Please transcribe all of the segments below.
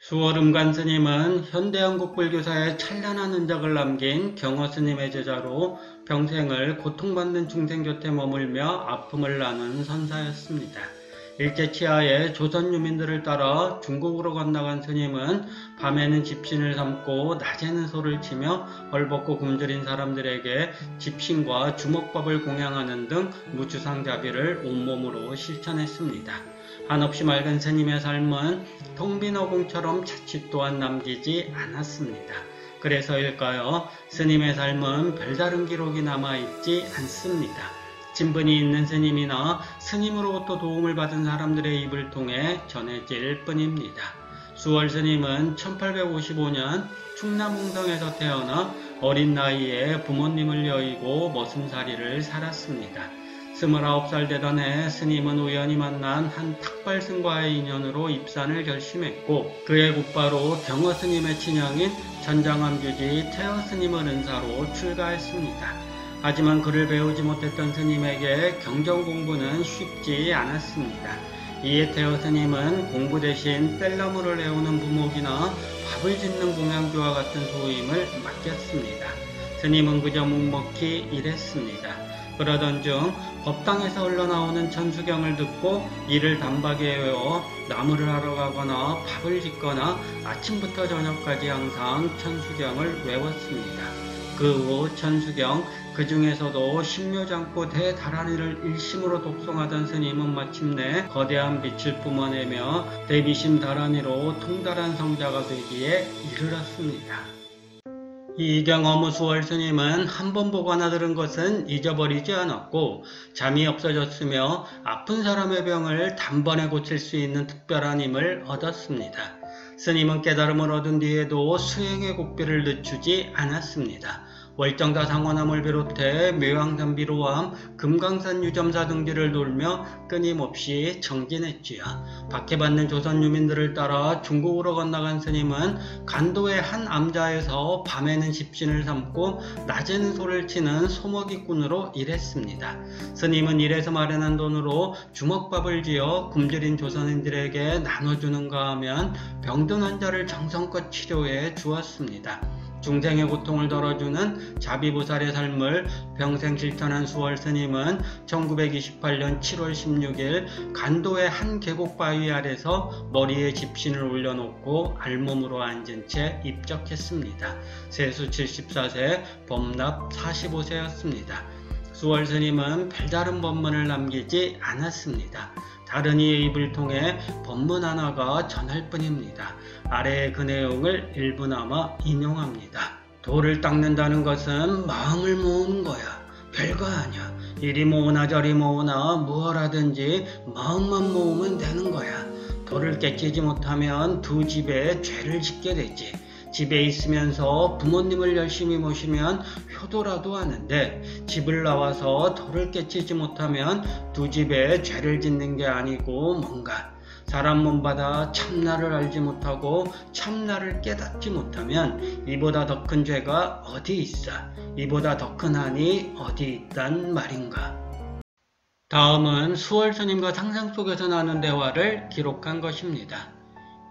수월음관 스님은 현대한국 불교사에 찬란한 흔적을 남긴 경허 스님의 제자로 평생을 고통받는 중생 곁에 머물며 아픔을 나눈 선사였습니다. 일제치하에 조선 유민들을 따라 중국으로 건너간 스님은 밤에는 집신을 삼고 낮에는 소를 치며 헐벗고 굶주린 사람들에게 집신과 주먹밥을 공양하는 등 무주상자비를 온몸으로 실천했습니다. 한없이 맑은 스님의 삶은 텅 빈 허공처럼 자취 또한 남기지 않았습니다. 그래서일까요? 스님의 삶은 별다른 기록이 남아있지 않습니다. 친분이 있는 스님이나 스님으로부터 도움을 받은 사람들의 입을 통해 전해질 뿐입니다. 수월 스님은 1855년 충남 홍성에서 태어나 어린 나이에 부모님을 여의고 머슴살이를 살았습니다. 29살 되던 해 스님은 우연히 만난 한 탁발승과의 인연으로 입산을 결심했고 그해 곧바로 경허 스님의 친형인 전장암주지 태허 스님을 은사로 출가했습니다. 하지만 글을 배우지 못했던 스님에게 경전 공부는 쉽지 않았습니다. 이에 태허 스님은 공부 대신 뗄나무를 해오는 부목이나 밥을 짓는 공양주와 같은 소임을 맡겼습니다. 스님은 그저 묵묵히 일했습니다. 그러던 중 법당에서 흘러나오는 천수경을 듣고 이를 단박에 외워 나무를 하러 가거나 밥을 짓거나 아침부터 저녁까지 항상 천수경을 외웠습니다. 그 후 천수경, 그 중에서도 신묘장구 대다란이를 일심으로 독송하던 스님은 마침내 거대한 빛을 뿜어내며 대비심 다란이로 통달한 성자가 되기에 이르렀습니다. 이경어무 수월 스님은 한 번 보거나 들은 것은 잊어버리지 않았고 잠이 없어졌으며 아픈 사람의 병을 단번에 고칠 수 있는 특별한 힘을 얻었습니다. 스님은 깨달음을 얻은 뒤에도 수행의 고삐를 늦추지 않았습니다. 월정사 상원암을 비롯해 묘양산 비로암, 금강산 유점사 등지를 돌며 끊임없이 정진했지요. 박해받는 조선 유민들을 따라 중국으로 건너간 스님은 간도의 한 암자에서 밤에는 집신을 삼고 낮에는 소를 치는 소먹이꾼으로 일했습니다. 스님은 일해서 마련한 돈으로 주먹밥을 지어 굶주린 조선인들에게 나눠주는가 하면 병든 환자를 정성껏 치료해 주었습니다. 중생의 고통을 덜어주는 자비보살의 삶을 평생 실천한 수월 스님은 1928년 7월 16일 간도의 한 계곡 바위 아래서 머리에 집신을 올려놓고 알몸으로 앉은 채 입적했습니다. 세수 74세, 법납 45세였습니다. 수월 스님은 별다른 법문을 남기지 않았습니다. 다른 이의 입을 통해 법문 하나가 전할 뿐입니다. 아래의 그 내용을 일부나마 인용합니다. 돌을 닦는다는 것은 마음을 모으는 거야. 별거 아니야. 이리 모으나 저리 모으나 무엇하든지 마음만 모으면 되는 거야. 돌을 깨치지 못하면 두 집에 죄를 짓게 되지. 집에 있으면서 부모님을 열심히 모시면 효도라도 하는데 집을 나와서 돌을 깨치지 못하면 두 집에 죄를 짓는 게 아니고 뭔가 사람 몸받아 참나를 알지 못하고 참나를 깨닫지 못하면 이보다 더 큰 죄가 어디 있어? 이보다 더 큰 한이 어디 있단 말인가? 다음은 수월 스님과 상상 속에서 나눈 대화를 기록한 것입니다.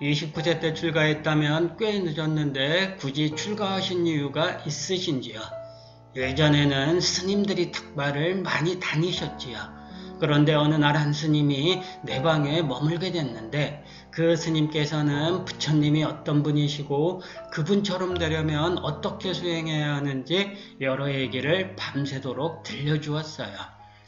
29세 때 출가했다면 꽤 늦었는데 굳이 출가하신 이유가 있으신지요? 예전에는 스님들이 탁발을 많이 다니셨지요. 그런데 어느 날 한 스님이 내 방에 머물게 됐는데 그 스님께서는 부처님이 어떤 분이시고 그분처럼 되려면 어떻게 수행해야 하는지 여러 얘기를 밤새도록 들려주었어요.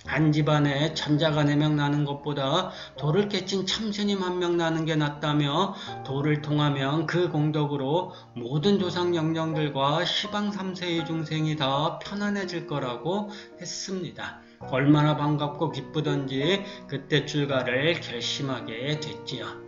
한 집안에 천자가 4명 나는 것보다 돌을 깨친 참스님 1명 나는 게 낫다며 돌을 통하면 그 공덕으로 모든 조상 영령들과 시방 3세의 중생이 다 편안해질 거라고 했습니다. 얼마나 반갑고 기쁘던지 그때 출가를 결심하게 됐지요.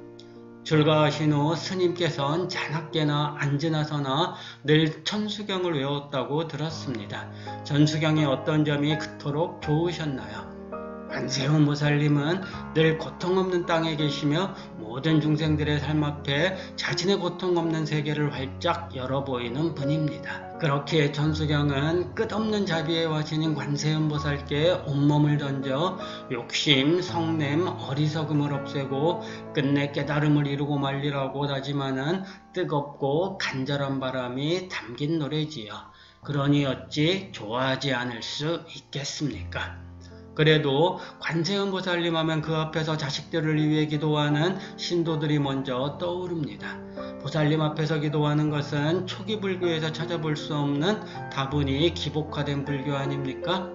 출가하신 후 스님께서는 자나깨나 앉으나서나 늘 천수경을 외웠다고 들었습니다. 천수경의 어떤 점이 그토록 좋으셨나요? 관세음 보살님은 늘 고통 없는 땅에 계시며 모든 중생들의 삶 앞에 자신의 고통 없는 세계를 활짝 열어 보이는 분입니다. 그렇기에 천수경은 끝없는 자비의 화신인 관세음 보살께 온몸을 던져 욕심, 성냄, 어리석음을 없애고 끝내 깨달음을 이루고 말리라고 다짐하는 뜨겁고 간절한 바람이 담긴 노래지요. 그러니 어찌 좋아하지 않을 수 있겠습니까? 그래도 관세음 보살님 하면 그 앞에서 자식들을 위해 기도하는 신도들이 먼저 떠오릅니다. 보살님 앞에서 기도하는 것은 초기 불교에서 찾아볼 수 없는 다분히 기복화된 불교 아닙니까?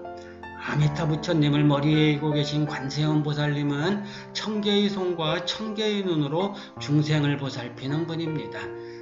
아미타 부처님을 머리에 이고 계신 관세음 보살님은 천개의 손과 천개의 눈으로 중생을 보살피는 분입니다.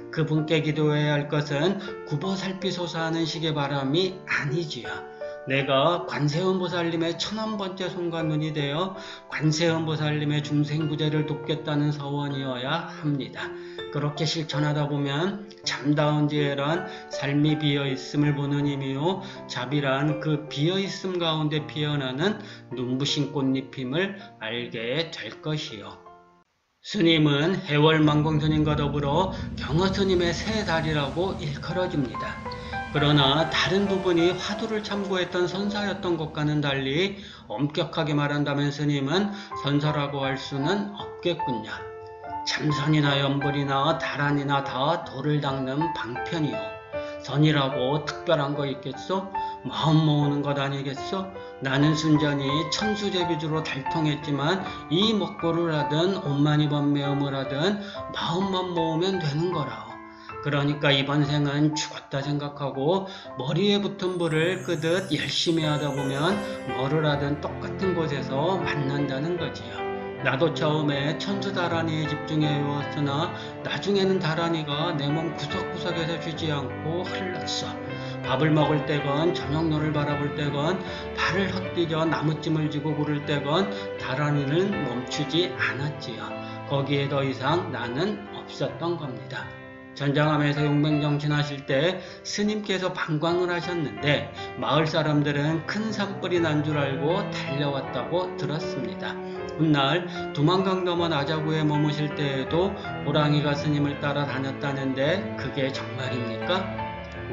그분께 기도해야 할 것은 구보살피소서 하는 식의 바람이 아니지요. 내가 관세음 보살님의 1000번째 손과 눈이 되어 관세음 보살님의 중생구제를 돕겠다는 서원이어야 합니다. 그렇게 실천하다 보면 참다운 지혜란 삶이 비어있음을 보는 힘이요 자비란 그 비어있음 가운데 피어나는 눈부신 꽃잎임을 알게 될 것이요. 스님은 해월망공스님과 더불어 경허스님의 세 달이라고 일컬어집니다. 그러나 다른 두 분이 화두를 참고했던 선사였던 것과는 달리 엄격하게 말한다면 스님은 선사라고 할 수는 없겠군요. 참선이나 연불이나 다란이나 다 도를 닦는 방편이요. 선이라고 특별한 거 있겠소? 마음 모으는 것 아니겠소? 나는 순전히 천수제비주로 달통했지만 이 먹고를 하든 옷만 입은 매음을 하든 마음만 모으면 되는 거라오. 그러니까 이번 생은 죽었다 생각하고 머리에 붙은 불을 끄듯 열심히 하다 보면 뭐를 하든 똑같은 곳에서 만난다는 거지요. 나도 처음에 천수다란이에 집중해 외웠으나 나중에는 다란이가 내 몸 구석구석에서 쉬지 않고 흘렀어. 밥을 먹을 때건 저녁노를 바라볼 때건 발을 헛디뎌 나무찜을 쥐고 구를 때건 다란이는 멈추지 않았지요. 거기에 더 이상 나는 없었던 겁니다. 전장암에서 용맹정진하실 때 스님께서 방광을 하셨는데 마을 사람들은 큰 산불이 난 줄 알고 달려왔다고 들었습니다. 훗날 두만강 넘어 나자구에 머무실 때에도 호랑이가 스님을 따라 다녔다는데 그게 정말입니까?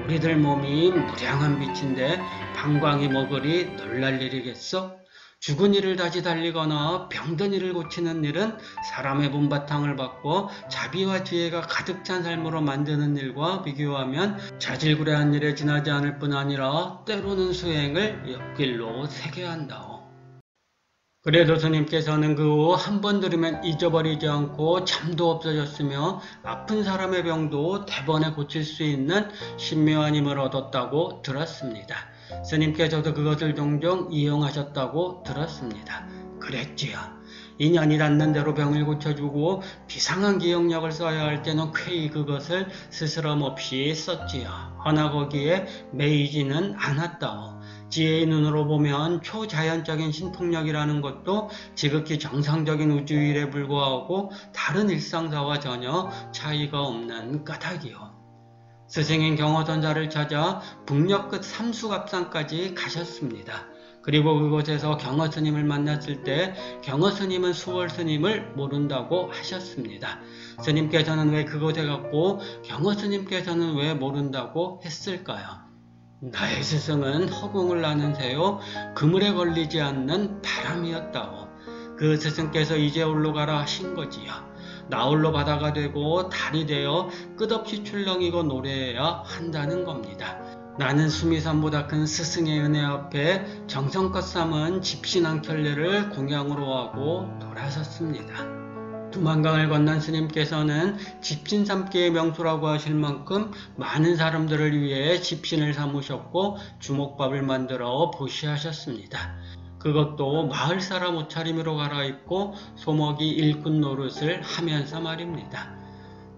우리들 몸이 무량한 빛인데 방광이 뭐 그리 놀랄 일이겠어? 죽은 이를 다시 달리거나 병든 이를 고치는 일은 사람의 몸바탕을 받고 자비와 지혜가 가득 찬 삶으로 만드는 일과 비교하면 자질구레한 일에 지나지 않을 뿐 아니라 때로는 수행을 옆길로 새게 한다오. 그래도 스님께서는 그 후 한 번 들으면 잊어버리지 않고 잠도 없어졌으며 아픈 사람의 병도 대번에 고칠 수 있는 신묘한 힘을 얻었다고 들었습니다. 스님께서도 그것을 종종 이용하셨다고 들었습니다. 그랬지요. 인연이 닿는 대로 병을 고쳐주고 비상한 기억력을 써야 할 때는 쾌히 그것을 스스럼 없이 썼지요. 허나 거기에 매이지는 않았다오. 지혜의 눈으로 보면 초자연적인 신통력이라는 것도 지극히 정상적인 우주일에 불과하고 다른 일상사와 전혀 차이가 없는 까닭이요. 스승인 경허선사를 찾아 북녘 끝 삼수갑산까지 가셨습니다. 그리고 그곳에서 경허스님을 만났을 때 경허스님은 수월스님을 모른다고 하셨습니다. 스님께서는 왜 그곳에 갔고 경허스님께서는 왜 모른다고 했을까요? 나의 스승은 허공을 나는 새요 그물에 걸리지 않는 바람이었다오. 그 스승께서 이제 홀로 가라 하신 거지요. 나홀로 바다가 되고 달이 되어 끝없이 출렁이고 노래해야 한다는 겁니다. 나는 수미산보다 큰 스승의 은혜 앞에 정성껏 삼은 집신한 켤레를 공양으로 하고 돌아섰습니다. 두만강을 건넌 스님께서는 집신 삼기의 명소라고 하실 만큼 많은 사람들을 위해 집신을 삼으셨고 주먹밥을 만들어 보시하셨습니다. 그것도 마을 사람 옷차림으로 갈아입고 소먹이 일꾼 노릇을 하면서 말입니다.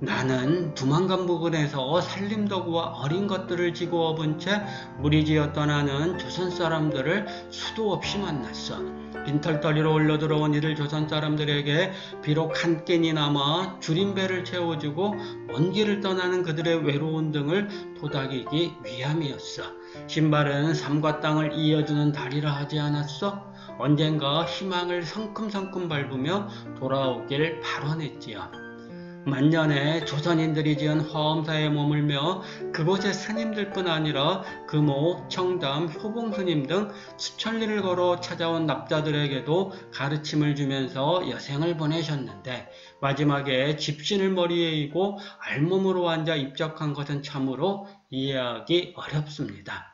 나는 두만강 부근에서 살림도구와 어린 것들을 지고 업은 채 무리지어 떠나는 조선 사람들을 수도 없이 만났어. 빈털터리로 흘러들어온 이들 조선 사람들에게 비록 한 끼니나마 줄임배를 채워주고 먼 길을 떠나는 그들의 외로운 등을 토닥이기 위함이었어. 신발은 삶과 땅을 이어주는 다리라 하지 않았어? 언젠가 희망을 성큼성큼 밟으며 돌아오길 발언했지요. 만년에 조선인들이 지은 화엄사에 머물며 그곳의 스님들뿐 아니라 금오, 청담, 효봉스님 등 수천리를 걸어 찾아온 납자들에게도 가르침을 주면서 여생을 보내셨는데 마지막에 집신을 머리에 이고 알몸으로 앉아 입적한 것은 참으로 이해하기 어렵습니다.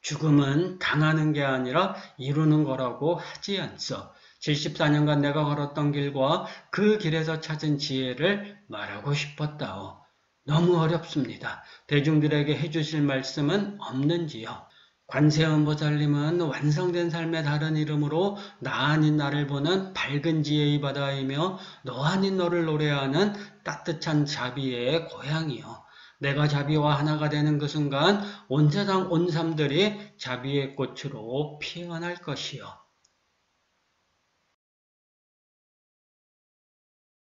죽음은 당하는 게 아니라 이루는 거라고 하지 않소. 74년간 내가 걸었던 길과 그 길에서 찾은 지혜를 말하고 싶었다오. 너무 어렵습니다. 대중들에게 해주실 말씀은 없는지요? 관세음보살님은 완성된 삶의 다른 이름으로 나 아닌 나를 보는 밝은 지혜의 바다이며 너 아닌 너를 노래하는 따뜻한 자비의 고향이요. 내가 자비와 하나가 되는 그 순간 온 세상 온 삶들이 자비의 꽃으로 피어날 것이요.